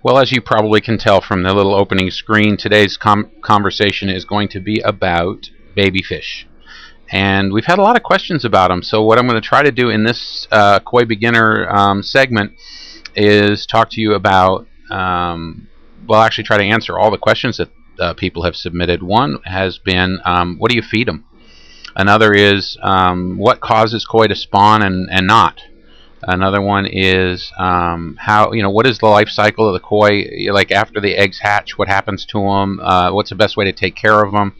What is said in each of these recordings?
Well, as you probably can tell from the little opening screen, today's conversation is going to be about baby fish. And we've had a lot of questions about them. So what I'm going to try to do in this koi beginner segment is talk to you about, well, actually try to answer all the questions that people have submitted. One has been, what do you feed them? Another is, what causes koi to spawn and not? Another one is, what is the life cycle of the koi? Like after the eggs hatch, what happens to them? What's the best way to take care of them?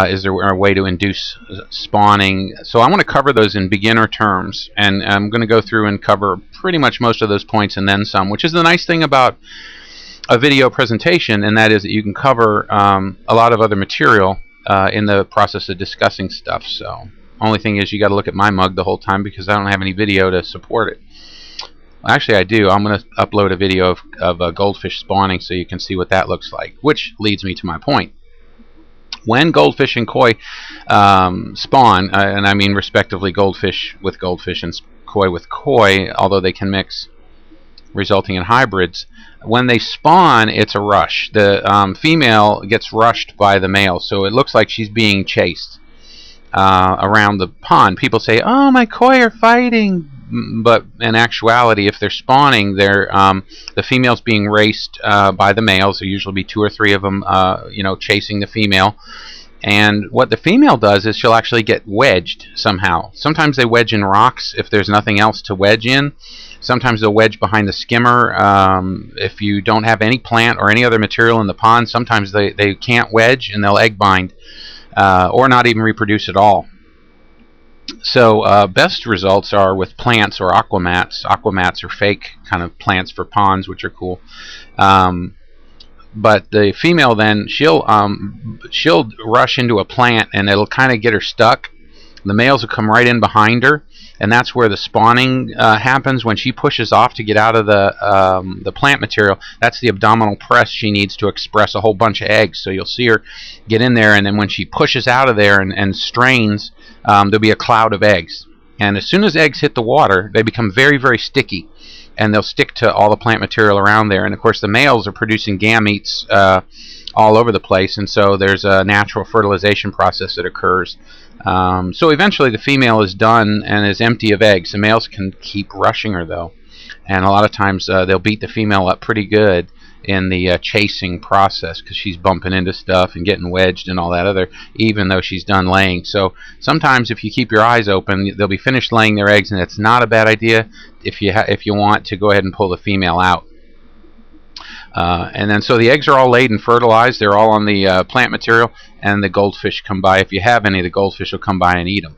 Is there a way to induce spawning? So I want to cover those in beginner terms, and I'm going to go through and cover pretty much most of those points and then some, which is the nice thing about a video presentation, and that is that you can cover a lot of other material in the process of discussing stuff. So only thing is you got to look at my mug the whole time because I don't have any video to support it. Well, actually, I do. I'm going to upload a video of goldfish spawning so you can see what that looks like, which leads me to my point. When goldfish and koi spawn, and I mean respectively goldfish with goldfish and koi with koi, although they can mix, resulting in hybrids, when they spawn, it's a rush. The female gets rushed by the male, so it looks like she's being chased around the pond. People say, "Oh, my koi are fighting," but in actuality, if they're spawning, the female's being raced by the males. There usually be two or three of them, chasing the female. And what the female does is she'll actually get wedged somehow. Sometimes they wedge in rocks if there's nothing else to wedge in. Sometimes they'll wedge behind the skimmer. If you don't have any plant or any other material in the pond, sometimes they can't wedge and they'll egg bind or not even reproduce at all. So best results are with plants or aquamats. Aquamats are fake kind of plants for ponds, which are cool. But the female then she'll rush into a plant and it'll kind of get her stuck. The males will come right in behind her, and that's where the spawning happens. When she pushes off to get out of the plant material, that's the abdominal press she needs to express a whole bunch of eggs. So you'll see her get in there, and then when she pushes out of there and strains, there'll be a cloud of eggs. And as soon as eggs hit the water, they become very, very sticky, and they'll stick to all the plant material around there. And of course, the males are producing gametes all over the place, and so there's a natural fertilization process that occurs. So eventually the female is done and is empty of eggs. The males can keep rushing her though, and a lot of times they'll beat the female up pretty good in the chasing process because she's bumping into stuff and getting wedged and all that other, even though she's done laying. So sometimes if you keep your eyes open, they'll be finished laying their eggs, and it's not a bad idea if you want to go ahead and pull the female out. And then so the eggs are all laid and fertilized. They're all on the plant material, and the goldfish come by. If you have any, the goldfish will come by and eat them.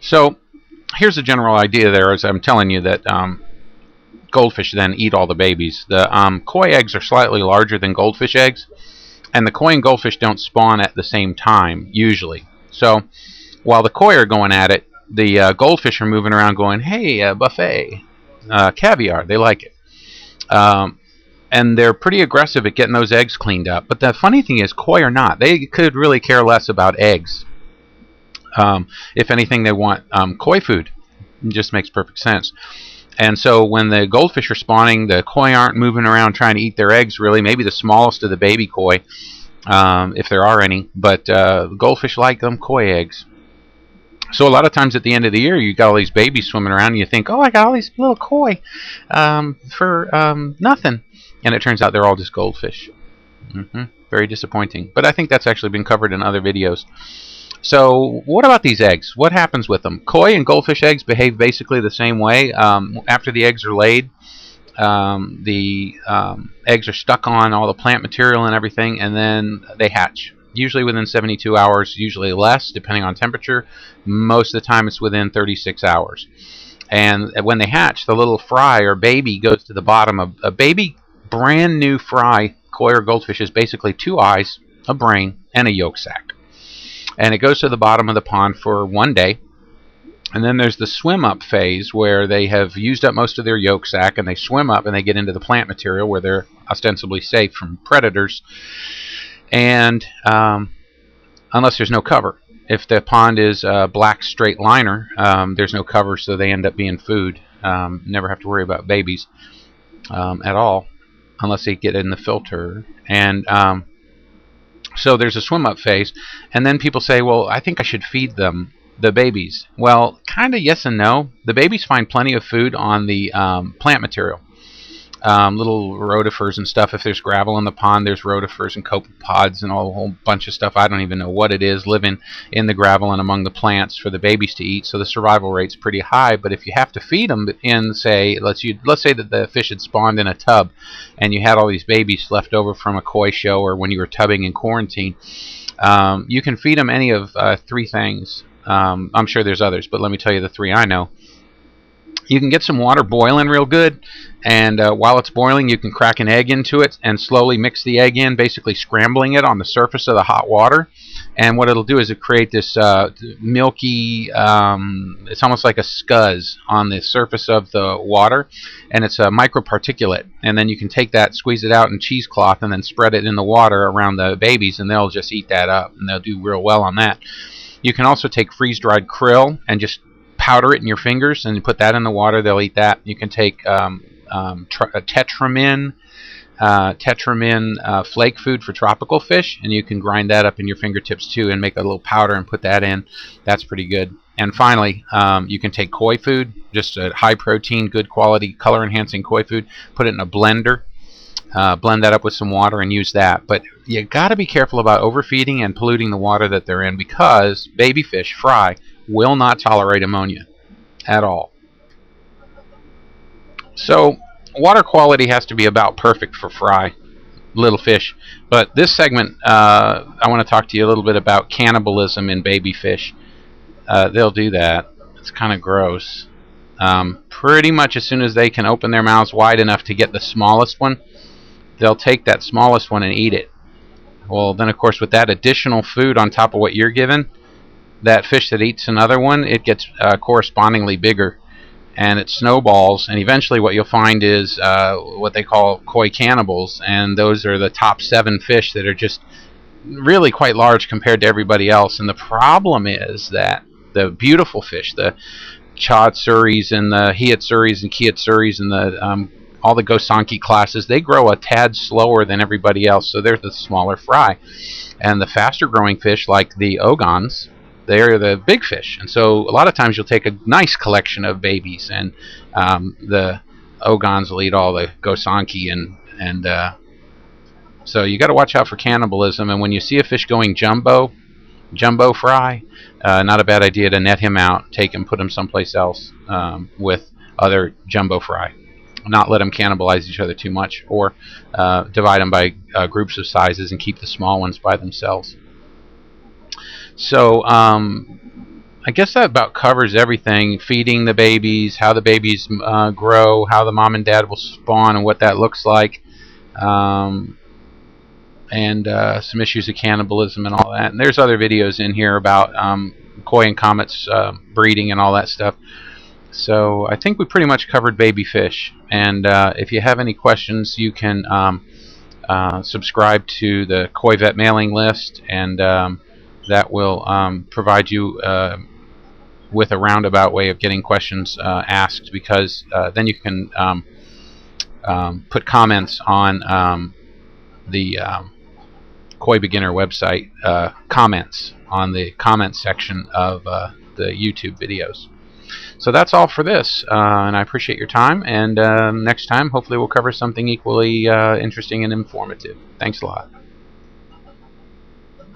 So here's a general idea there, as I'm telling you that goldfish then eat all the babies. The koi eggs are slightly larger than goldfish eggs, and the koi and goldfish don't spawn at the same time, usually. So while the koi are going at it, the goldfish are moving around going, "Hey, buffet. Caviar," they like it. And they're pretty aggressive at getting those eggs cleaned up. But the funny thing is, koi are not. They could really care less about eggs. If anything, they want koi food. It just makes perfect sense. And so when the goldfish are spawning, the koi aren't moving around trying to eat their eggs, really. Maybe the smallest of the baby koi, if there are any. But goldfish like them koi eggs. So a lot of times at the end of the year, you got all these babies swimming around, and you think, "Oh, I got all these little koi for nothing," and it turns out they're all just goldfish. Very disappointing. But I think that's actually been covered in other videos. So what about these eggs? What happens with them? Koi and goldfish eggs behave basically the same way. After the eggs are laid, the eggs are stuck on all the plant material and everything, and then they hatch. Usually within 72 hours, usually less, depending on temperature. Most of the time it's within 36 hours. And when they hatch, the little fry or baby goes to the bottom of a baby brand new fry. Koi or goldfish is basically 2 eyes, a brain, and a yolk sac. And it goes to the bottom of the pond for 1 day. And then there's the swim up phase where they have used up most of their yolk sac, and they swim up and they get into the plant material where they're ostensibly safe from predators. And unless there's no cover. If the pond is a black straight liner, there's no cover, so they end up being food. Never have to worry about babies at all, unless they get in the filter. And so there's a swim up phase, and then people say, well, I think I should feed them, the babies. Well, kind of yes and no. The babies find plenty of food on the plant material. Little rotifers and stuff. If there's gravel in the pond, there's rotifers and copepods and a whole bunch of stuff. I don't even know what it is living in the gravel and among the plants for the babies to eat. So the survival rate's pretty high. But if you have to feed them in, say, let's say that the fish had spawned in a tub, and you had all these babies left over from a koi show or when you were tubbing in quarantine, you can feed them any of three things. I'm sure there's others, but let me tell you the three I know. You can get some water boiling real good, and while it's boiling, you can crack an egg into it and slowly mix the egg in, basically scrambling it on the surface of the hot water. And what it'll do is it create this milky, it's almost like a scuzz on the surface of the water, and it's a microparticulate. And then you can take that, squeeze it out in cheesecloth, and then spread it in the water around the babies, and they'll just eat that up, and they'll do real well on that. You can also take freeze-dried krill and just powder it in your fingers and you put that in the water. They'll eat that. You can take tetramin flake food for tropical fish, and you can grind that up in your fingertips too and make a little powder and put that in. That's pretty good. And finally, you can take koi food, just a high protein, good quality, color enhancing koi food, put it in a blender, blend that up with some water and use that. But you got to be careful about overfeeding and polluting the water that they're in, because baby fish, fry, will not tolerate ammonia at all. So water quality has to be about perfect for fry, little fish. But this segment, I want to talk to you a little bit about cannibalism in baby fish. They'll do that. It's kind of gross. Pretty much as soon as they can open their mouths wide enough to get the smallest one, they'll take that smallest one and eat it. Well, then of course with that additional food on top of what you're given, that fish that eats another one, it gets correspondingly bigger, and it snowballs, and eventually what you'll find is what they call koi cannibals, and those are the top 7 fish that are just really quite large compared to everybody else. And the problem is that the beautiful fish, the chotsuris and the hiatsuris and kiatsuris and the all the gosanki classes, they grow a tad slower than everybody else, so they're the smaller fry. And the faster growing fish, like the ogons, they're the big fish. And so a lot of times you'll take a nice collection of babies, and the ogons will eat all the gosanki, and so you got to watch out for cannibalism. And when you see a fish going jumbo fry, not a bad idea to net him out, take him, put him someplace else with other jumbo fry. Not let them cannibalize each other too much, or divide them by groups of sizes and keep the small ones by themselves. So I guess that about covers everything. Feeding the babies, how the babies grow, how the mom and dad will spawn and what that looks like, and some issues of cannibalism and all that. And there's other videos in here about koi and comets breeding and all that stuff. So I think we pretty much covered baby fish. And if you have any questions, you can subscribe to the Koivet mailing list, and that will provide you with a roundabout way of getting questions asked, because then you can put comments on the Koi Beginner website, comments on the comments section of the YouTube videos. So that's all for this, and I appreciate your time, and next time hopefully we'll cover something equally interesting and informative. Thanks a lot.